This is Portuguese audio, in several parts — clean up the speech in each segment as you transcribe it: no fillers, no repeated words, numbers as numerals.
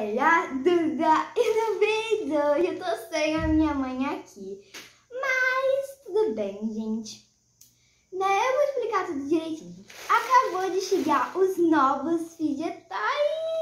galera, Duda, e no vídeo hoje eu tô sem a minha mãe aqui, mas tudo bem, gente, né? Eu vou explicar tudo direitinho. Acabou de chegar os novos fidget toys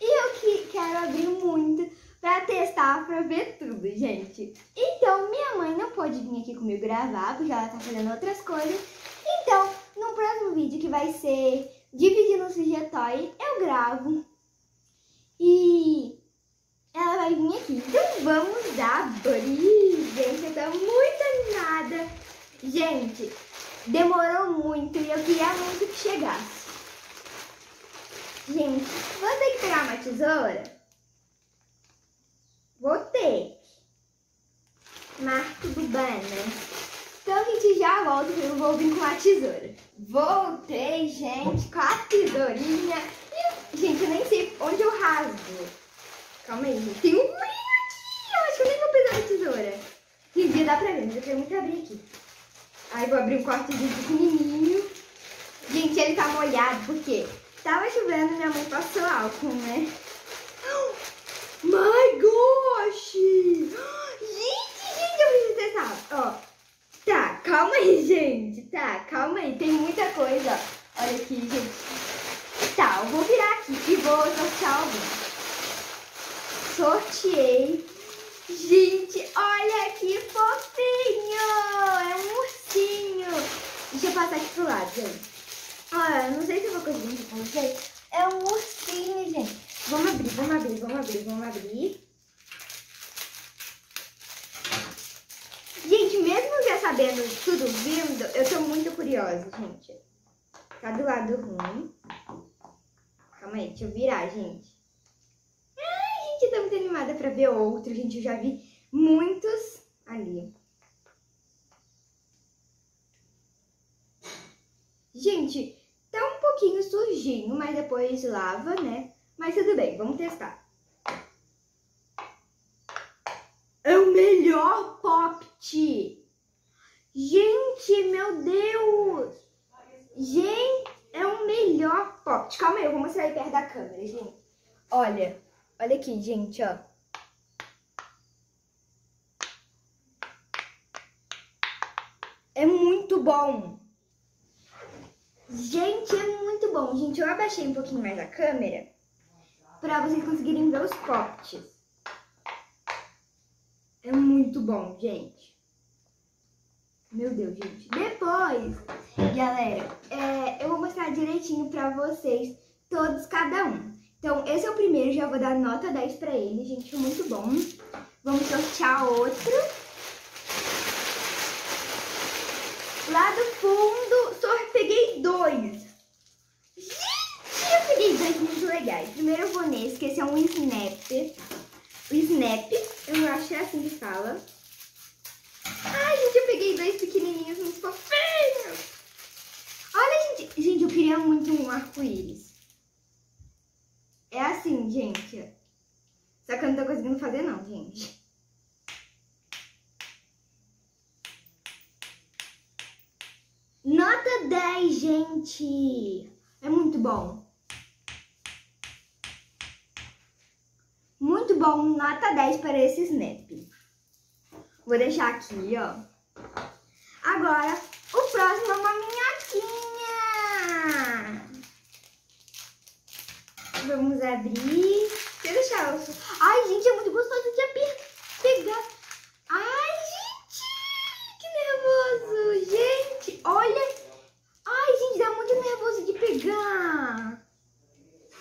e eu quero abrir muito pra testar, pra ver tudo, gente. Então, minha mãe não pôde vir aqui comigo gravar, porque ela tá fazendo outras coisas. Então, no próximo vídeo, que vai ser dividindo os fidget toys, eu gravo. E ela vai vir aqui. Então vamos abrir. Gente, eu tô muito animada. Gente, demorou muito e eu queria muito que chegasse. Gente, vou ter que pegar uma tesoura? Vou ter. Marco do banner. Então a gente já volta, porque eu vou vir com a tesoura. Voltei, gente, com a tesourinha. Gente, eu nem sei onde eu rasgo. Calma aí, gente. Tem um furinho aqui. Eu acho que eu nem vou precisar da tesoura. Gente, dá pra ver, mas eu quero muito abrir aqui. Aí vou abrir um cortezinho pequenininho. Gente, ele tá molhado, porque tava chovendo e minha mãe passou álcool, né? My gosh! Gente, eu preciso testar. Ó, tá, calma aí, gente. Tá, calma aí. Tem muita coisa, ó. Olha aqui, gente. Tá, eu vou virar aqui e vou sortear algum. Sorteei. Gente, olha que fofinho! É um ursinho. Deixa eu passar aqui pro lado, gente. Olha, não sei se eu vou conseguir mostrar pra vocês. É um ursinho, gente. Vamos abrir, vamos abrir, vamos abrir, vamos abrir. Gente, mesmo já sabendo tudo vindo, eu tô muito curiosa, gente. Tá do lado ruim. Calma aí, deixa eu virar, gente. Ai, gente, eu tô muito animada pra ver outro, gente. Eu já vi muitos ali. Gente, tá um pouquinho sujinho, mas depois lava, né? Mas tudo bem, vamos testar. É o melhor Poppet! Gente, meu Deus! Gente, é o melhor Poppet. Calma aí, eu vou mostrar aí perto da câmera, gente. Olha, olha aqui, gente, ó. É muito bom. Gente, é muito bom. Gente, eu abaixei um pouquinho mais a câmera pra vocês conseguirem ver os Poppets. É muito bom, gente. Meu Deus, gente. Depois, galera, eu vou mostrar direitinho pra vocês, todos, cada um. Então, esse é o primeiro, já vou dar nota 10 pra ele, gente, muito bom. Vamos sortear outro. Lá do fundo, peguei dois. Gente, eu peguei dois muito legais. Primeiro eu vou nesse, que esse é um Snap. O Snap, eu acho que é assim que fala. Ai, gente, eu peguei dois pequenininhos muito fofinhos. Olha, gente, eu queria muito um arco-íris. É assim, gente. Só que eu não tô conseguindo fazer não, gente. Nota 10, gente. É muito bom. Muito bom, nota 10 para esse Snap. Vou deixar aqui, ó. Agora, o próximo é uma minhoquinha. Vamos abrir. Deixa eu deixar o... Ai, gente, é muito gostoso de pegar. Ai, gente, que nervoso. Gente, olha. Ai, gente, dá muito nervoso de pegar.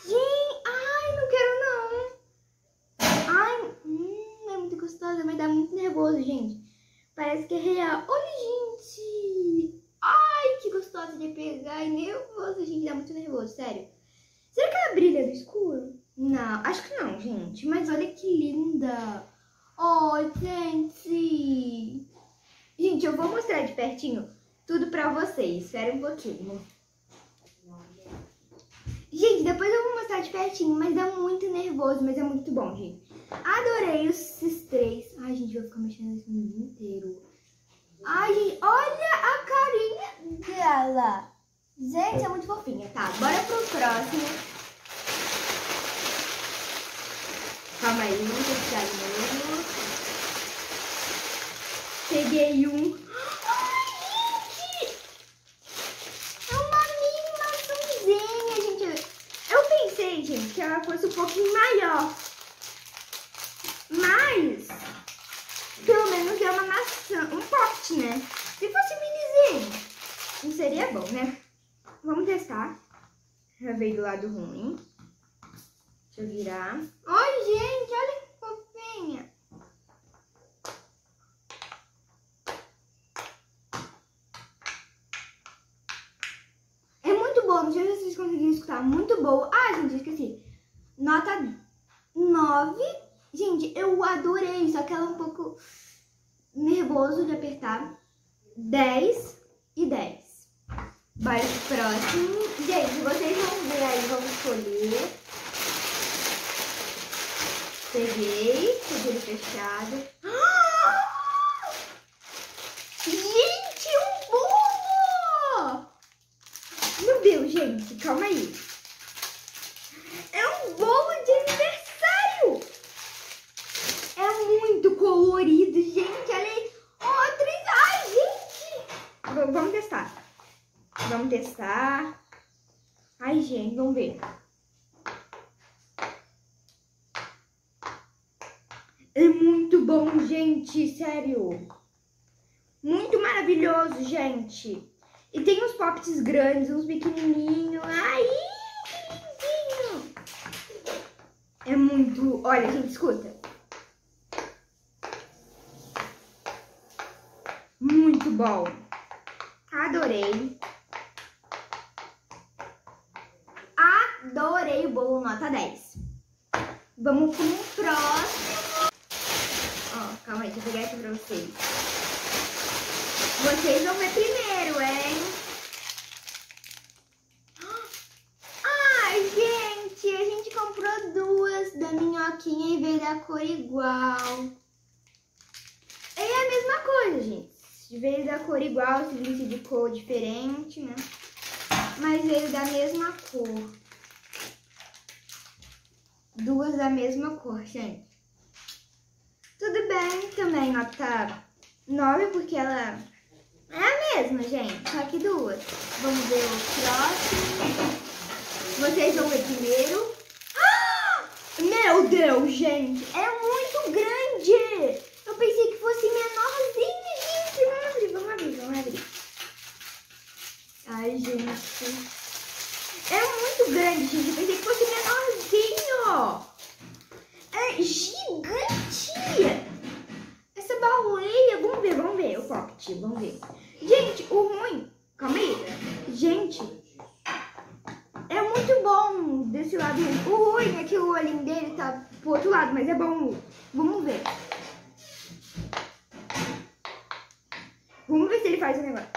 Gente, ai, não quero não. Ai, é muito gostosa, mas dá muito nervoso, gente. Parece que é real. Olha, gente. Ai, que gostosa de pegar. E nervoso, gente. Dá muito nervoso, sério. Será que ela brilha no escuro? Não, acho que não, gente. Mas olha que linda. Oh, gente. Gente, eu vou mostrar de pertinho tudo pra vocês. Espera um pouquinho. Gente, depois eu vou mostrar de pertinho, mas dá muito nervoso, mas é muito bom, gente. Adorei esses três. Ai, gente, eu vou ficar mexendo nesse vídeo inteiro. Ai, gente, olha a carinha dela. Gente, é muito fofinha. Tá, bora pro próximo. Calma aí, vamos testar de novo. Peguei um. Ai, gente! É uma mini maçãzinha, gente. Eu pensei, gente, que ela fosse um pouquinho maior. Mas, pelo menos é uma maçã, um pote, né? Se fosse minizinho, não seria bom, né? Vamos testar. Já veio do lado ruim. Deixa eu virar. Oi, gente, olha que fofinha. É muito bom, não sei se vocês conseguiram escutar. Muito boa. Ah, gente, esqueci. Nota 9. Gente, eu adorei, só que ela é um pouco nervoso de apertar. 10 e 10. Bora pro próximo. Gente, vocês vão ver aí, vamos escolher. Peguei ele fechado. Ah! Gente, um bolo! Meu Deus, gente, calma aí. É um bolo de aniversário! É muito colorido, gente. Olha aí. Outro. Ai, gente! Vamos testar. Vamos testar. Ai, gente, vamos ver. É muito bom, gente. Sério. Muito maravilhoso, gente. E tem uns pops grandes, uns pequenininhos. Ai, que lindinho. É muito... Olha, gente, escuta. Muito bom. Adorei. Adorei o bolo nota 10. Vamos pro próximo. Ó, calma aí, deixa eu pegar aqui pra vocês. Vocês vão ver primeiro, hein? Ai, gente, a gente comprou duas da minhoquinha e veio da cor igual. É a mesma coisa, gente. Veio da cor igual, se visse de cor diferente, né? Mas veio da mesma cor. Duas da mesma cor, gente. Tudo bem também, nota 9, porque ela é a mesma, gente. Só que duas. Vamos ver o próximo. Vocês vão ver primeiro. Ah! Meu Deus, gente. É muito grande. Eu pensei que fosse menorzinho, gente. Vamos abrir. Ai, gente. É muito grande, gente. Eu pensei que fosse menorzinho. É gigante. Essa baleia. Vamos ver o pocket. Vamos ver. Gente, o ruim... Calma aí. Gente, é muito bom desse lado. O ruim é que o olhinho dele tá pro outro lado, mas é bom. Vamos ver. Vamos ver se ele faz o negócio.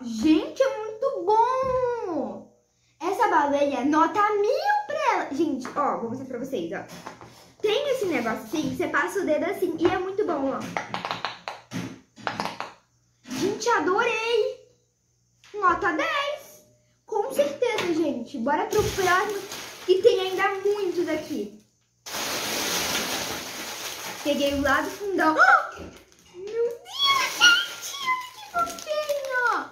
Gente, é muito bom. Essa baleia, nota 1000 pra ela. Gente, ó, vou mostrar pra vocês, ó. Tem esse negócio assim, você passa o dedo assim e é muito bom, ó. Gente, adorei. Nota 10. Com certeza, gente. Bora pro próximo, que tem ainda muitos aqui. Peguei o lado fundão. Oh! Meu Deus, gente, olha que fofinho.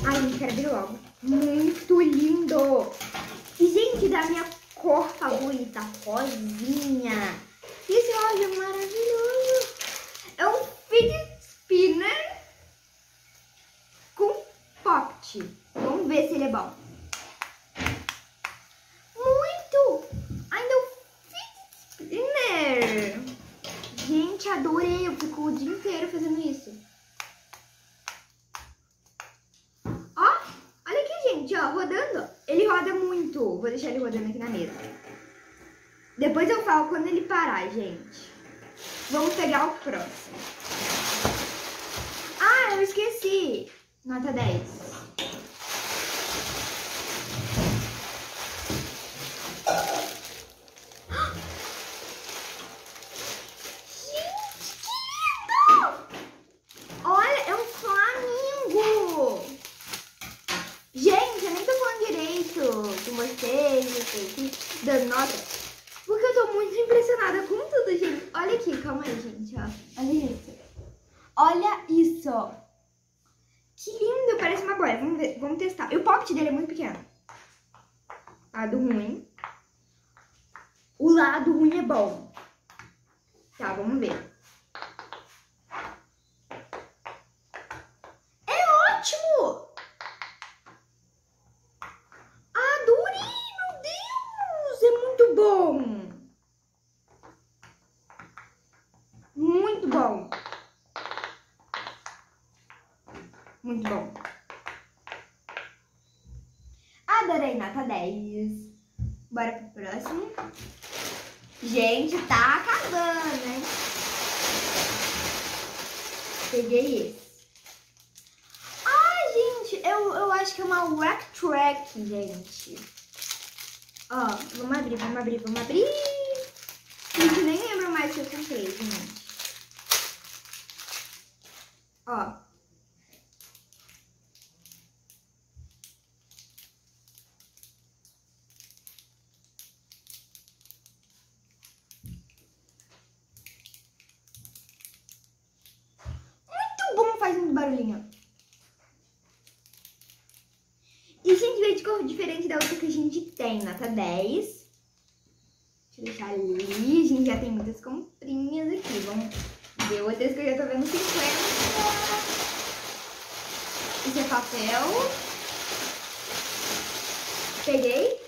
Ai, quero ver logo. Muito lindo. E, gente, da minha cor favorita, rosinha. Esse rosa é maravilhoso. É um fidget spinner com pocket. Vamos ver se ele é bom. Muito. Ainda é um fidget spinner. Gente, adorei. Eu fico o dia inteiro fazendo isso. Ó, olha aqui, gente, ó, rodando. Ele roda muito. Vou deixar ele rodando aqui na mesa. Depois eu falo quando ele parar, gente. Vamos pegar o próximo. Ah, eu esqueci. Nota 10. vocês aqui, dando nota. Porque eu tô muito impressionada com tudo, gente. Olha aqui, calma aí, gente, ó. Olha isso. Olha isso, ó. Que lindo, parece uma boia. Vamos ver, vamos testar. E o pocket dele é muito pequeno. Lado ruim. O lado ruim é bom. Tá, vamos ver. É ótimo! Adorei, meu Deus! É muito bom! Muito bom! Muito bom! Adorei, nota 10. Bora pro próximo. Gente, tá acabando, hein? Peguei esse. Ai, gente, eu acho que é uma Wreck Track, gente. Ó, vamos abrir, vamos abrir, vamos abrir. Gente, nem lembro mais o que eu comprei, gente. Ó. Faz muito barulhinho. E, gente, veio de cor diferente da outra que a gente tem. Nota 10. Deixa eu deixar ali. A gente já tem muitas comprinhas aqui. Vamos ver outras que eu já tô vendo 50. Isso é papel. Peguei.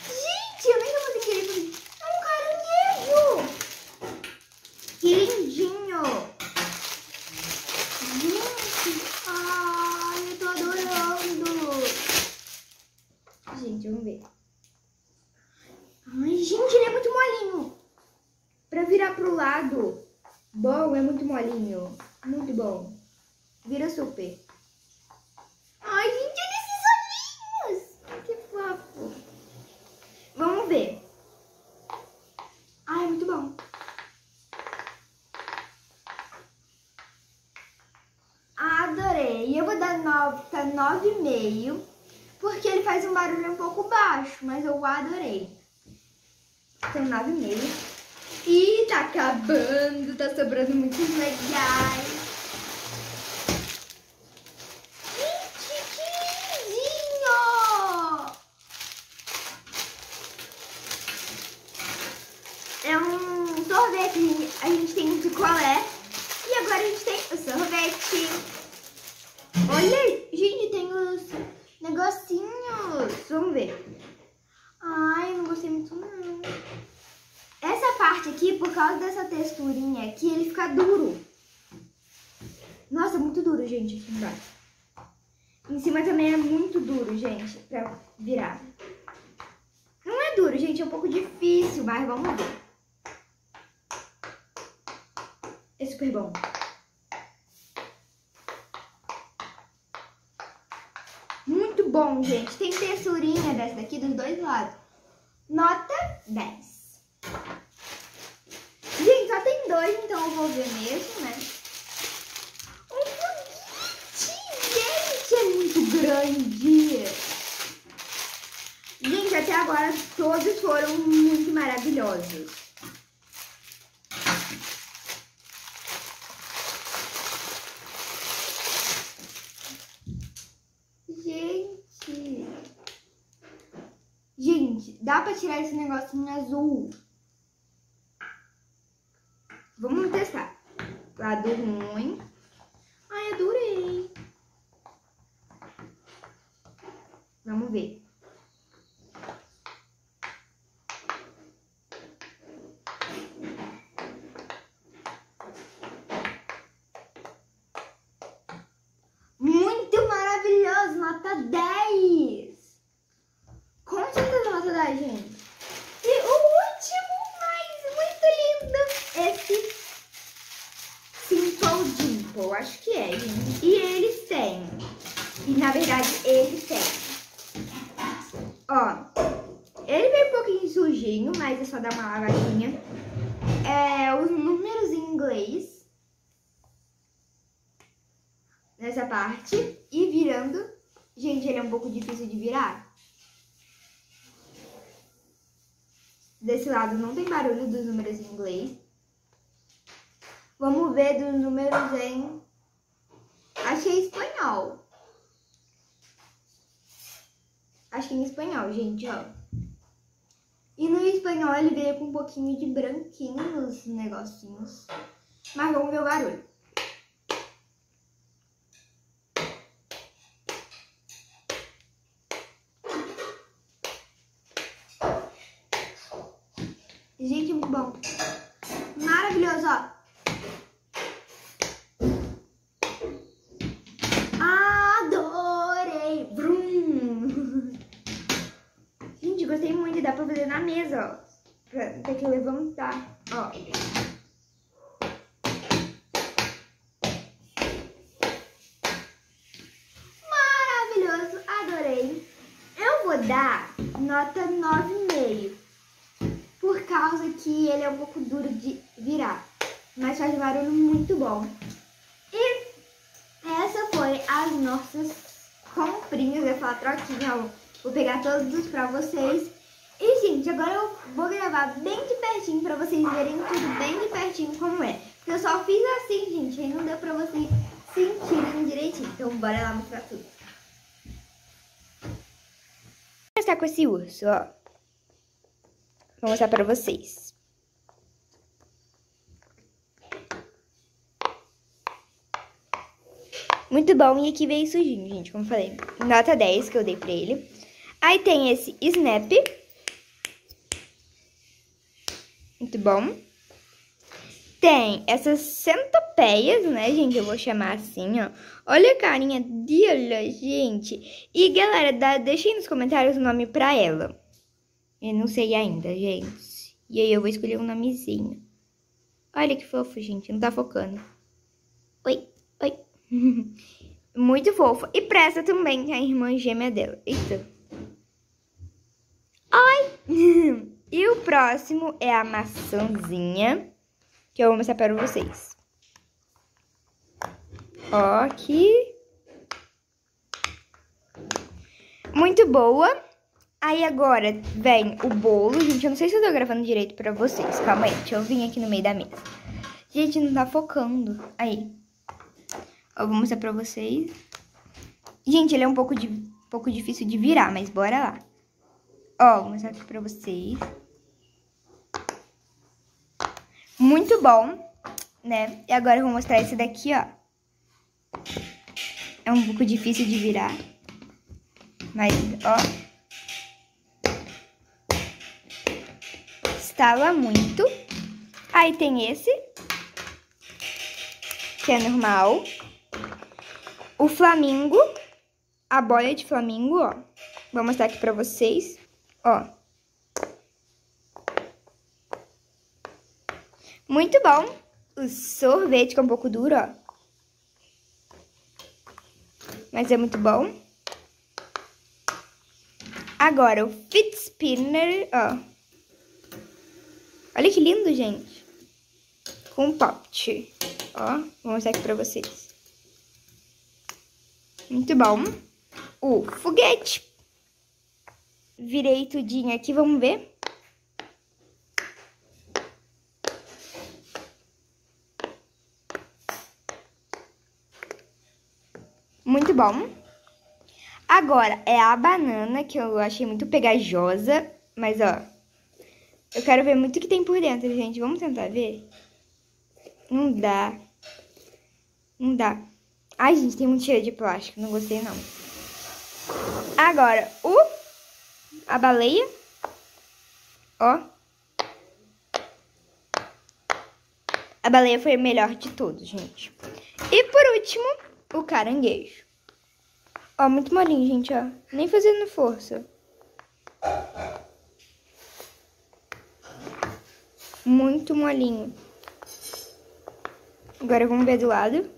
Gente, eu nem tô conseguindo querer. É um caranguejo. Que lindinho. Ai, eu tô adorando. Gente, vamos ver. Ai, gente, ele é muito molinho. Pra virar pro lado. Bom, é muito molinho. Muito bom. Vira super. Ai, gente, olha esses olhinhos. Que fofo. Vamos ver. Ai, é muito bom. Adorei. Eu vou dar nota 9,5, porque ele faz um barulho um pouco baixo, mas eu adorei. Então, 9,5. E tá acabando, tá sobrando muitos legais. Gente, que lindinho! É um sorvete, a gente tem um picolé. E agora a gente tem o sorvete. Olha, gente, tem os negocinhos. Vamos ver. Ai, eu não gostei muito não. Essa parte aqui, por causa dessa texturinha aqui, ele fica duro. Nossa, muito duro, gente, aqui embaixo. Em cima também é muito duro, gente, pra virar. Não é duro, gente, é um pouco difícil, mas vamos ver. É super bom. Muito bom, gente. Tem texturinha dessa daqui dos dois lados. Nota 10. Gente, só tem dois, então eu vou ver mesmo, né? Um foguete, gente, é muito grande. Gente, até agora todos foram muito maravilhosos. Gente, dá pra tirar esse negocinho azul. Vamos testar. Lado ruim. Ai, adorei. Vamos ver. Muito maravilhoso, nota 10. Com certeza nota 10, gente. E o último, mas muito lindo, esse Simple Dimple, acho que é, gente. E eles têm. E na verdade, eles têm. Ó, ele veio um pouquinho sujinho, mas é só dar uma lavadinha. Os números em inglês. Nessa parte. E virando. Gente, ele é um pouco difícil de virar. Desse lado não tem barulho dos números em inglês. Vamos ver dos números em... Acho que é espanhol. Acho que é em espanhol, gente, ó. E no espanhol ele veio com um pouquinho de branquinho nos negocinhos. Mas vamos ver o barulho. Gente, muito bom. Maravilhoso, ó. Adorei. Brum. Gente, gostei muito. Dá pra fazer na mesa, ó. Tem que levantar, ó. Maravilhoso, adorei. Eu vou dar nota 9,5. Por causa que ele é um pouco duro de virar. Mas faz um barulho muito bom. E essa foi as nossas comprinhas. Eu ia falar troquinha, ó. Vou pegar todos pra vocês. E, gente, agora eu vou gravar bem de pertinho pra vocês verem tudo bem de pertinho como é. Porque eu só fiz assim, gente, e não deu pra vocês sentirem direitinho. Então, bora lá mostrar tudo. Vou começar com esse urso, ó. Vou mostrar pra vocês. Muito bom. E aqui veio sujinho, gente, como eu falei. Nota 10 que eu dei pra ele. Aí tem esse Snap. Muito bom. Tem essas centopeias, né, gente? Eu vou chamar assim, ó. Olha a carinha dela, gente. E, galera, deixa aí nos comentários o nome pra ela. Eu não sei ainda, gente. E aí eu vou escolher um nomezinho. Olha que fofo, gente. Não tá focando. Oi, oi. Muito fofo. E pra essa também, que é a irmã gêmea dela. Eita. Oi. E o próximo é a maçãzinha, que eu vou mostrar para vocês. Ó, aqui. Muito boa. Aí agora vem o bolo. Gente, eu não sei se eu tô gravando direito pra vocês. Calma aí, deixa eu vir aqui no meio da mesa. Gente, não tá focando. Aí. Eu vou mostrar pra vocês. Gente, ele é um pouco difícil de virar, mas bora lá. Ó, vou mostrar aqui pra vocês. Muito bom, né? E agora eu vou mostrar esse daqui, ó. É um pouco difícil de virar. Mas, ó. Estala muito. Aí tem esse, que é normal. O flamingo, a boia de flamingo, ó. Vou mostrar aqui pra vocês, ó. Muito bom. O sorvete, que é um pouco duro, ó. Mas é muito bom. Agora, o Fit Spinner, ó. Olha que lindo, gente. Com poppet. Ó, vou mostrar aqui pra vocês. Muito bom. O foguete. Virei tudinho aqui, vamos ver. Muito bom. Agora, é a banana, que eu achei muito pegajosa. Mas, ó, eu quero ver muito o que tem por dentro, gente. Vamos tentar ver? Não dá. Não dá. Ai, gente, tem muito cheiro de plástico. Não gostei, não. Agora, a baleia. Ó. A baleia foi o melhor de todos, gente. E, por último, o caranguejo. Ó, muito molinho, gente, ó. Nem fazendo força. Muito molinho. Agora vamos ver do lado.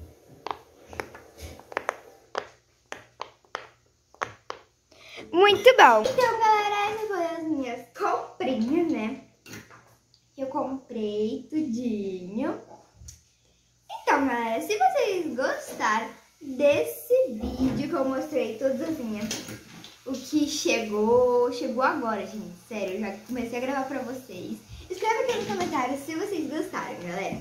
Muito bom. Então, galera, essas foram as minhas comprinhas, né? Que eu comprei tudinho. Então, galera, se vocês gostaram desse vídeo que eu mostrei todas as minhas o que chegou agora, gente. Sério, eu já comecei a gravar pra vocês. Escreve aqui nos comentários se vocês gostaram, galera.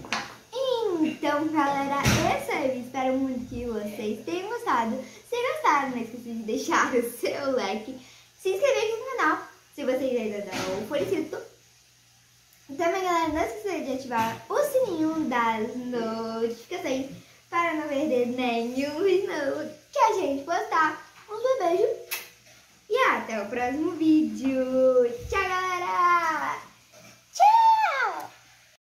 Então, galera, é isso aí. Espero muito que vocês tenham gostado. Se gostaram, não esqueça de deixar o seu like. Se inscrever aqui no canal, se vocês ainda não for inscrito. Também, galera, não esqueça de ativar o sininho das notificações para não perder nenhum vídeo novo que a gente postar. Um beijo e até o próximo vídeo.